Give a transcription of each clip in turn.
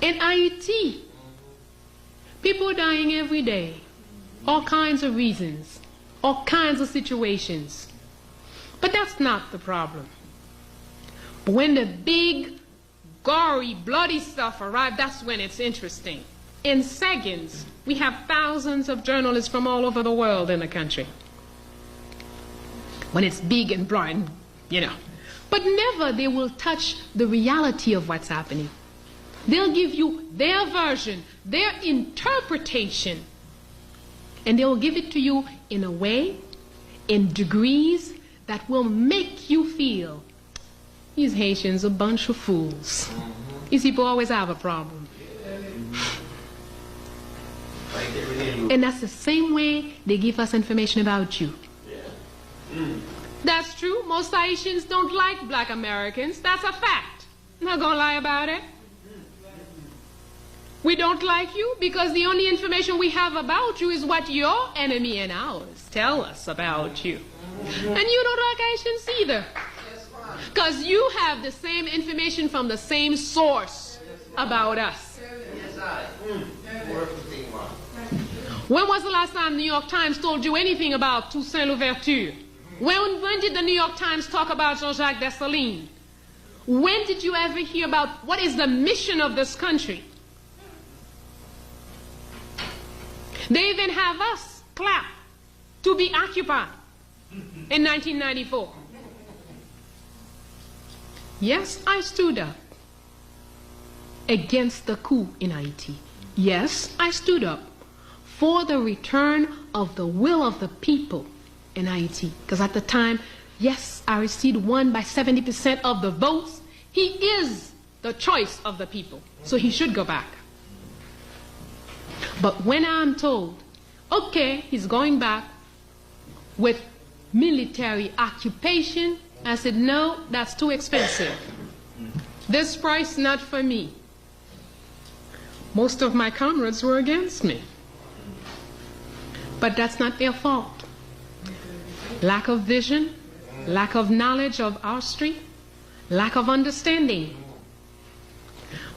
In Haiti, people dying every day, all kinds of reasons, all kinds of situations. But that's not the problem. But when the big, gory, bloody stuff arrives, that's when it's interesting. In seconds, we have thousands of journalists from all over the world in the country. When it's big and bright, you know. But never they will touch the reality of what's happening. They'll give you their version, their interpretation, and they will give it to you in a way, in degrees, that will make you feel these Haitians are a bunch of fools. These people always have a problem. And that's the same way they give us information about you. That's true. Most Haitians don't like black Americans. That's a fact. I'm not going to lie about it. We don't like you because the only information we have about you is what your enemy and ours tell us about you. And you don't like Haitians either. Because you have the same information from the same source about us. When was the last time the New York Times told you anything about Toussaint Louverture? When did the New York Times talk about Jean-Jacques Dessalines? When did you ever hear about what is the mission of this country? They even have us clap to be occupied in 1994. Yes, I stood up against the coup in Haiti. Yes, I stood up for the return of the will of the people in Haiti. Because at the time, yes, Aristide won by 70% of the votes. He is the choice of the people, so he should go back. But when I'm told, okay, he's going back with military occupation, I said, no, that's too expensive. This price, not for me. Most of my comrades were against me. But that's not their fault. Lack of vision, lack of knowledge of our street, lack of understanding.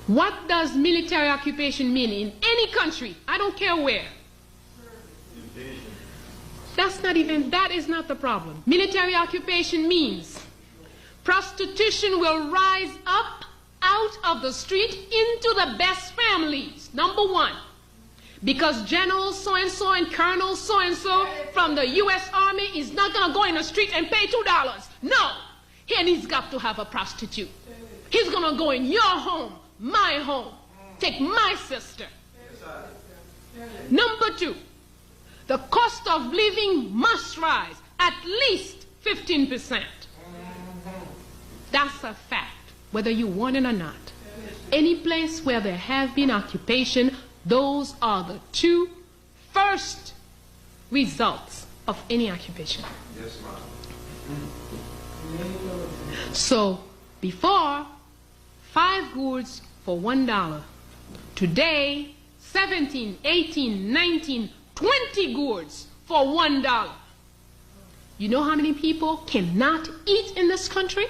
What does military occupation mean in any country? I don't care where. That is not the problem. Military occupation means prostitution will rise up out of the street into the best families, number one. Because General so-and-so and Colonel so-and-so from the U.S. Army is not going to go in the street and pay $2. No. And he's got to have a prostitute. He's going to go in your home, my home, take my sister. Number two, the cost of living must rise at least 15%. That's a fact, whether you want it or not. Any place where there have been occupation, those are the two first results of any occupation. Yes, ma'am. So, before, 5 gourds for $1. Today, 17, 18, 19, 20 gourds for $1. You know how many people cannot eat in this country?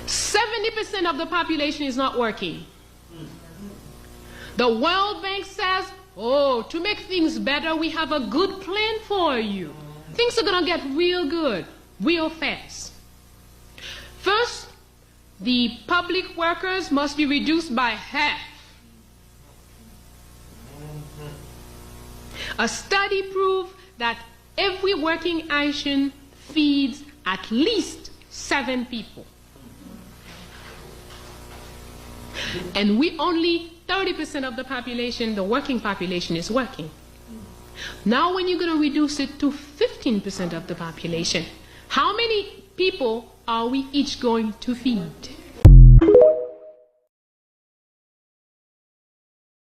70% of the population is not working. The World Bank says, oh, to make things better, we have a good plan for you. Things are going to get real good, real fast. First, the public workers must be reduced by half. A study proved that every working Haitian feeds at least 7 people. And we only 30% of the population, the working population, is working. Now when you're going to reduce it to 15% of the population, how many people are we each going to feed?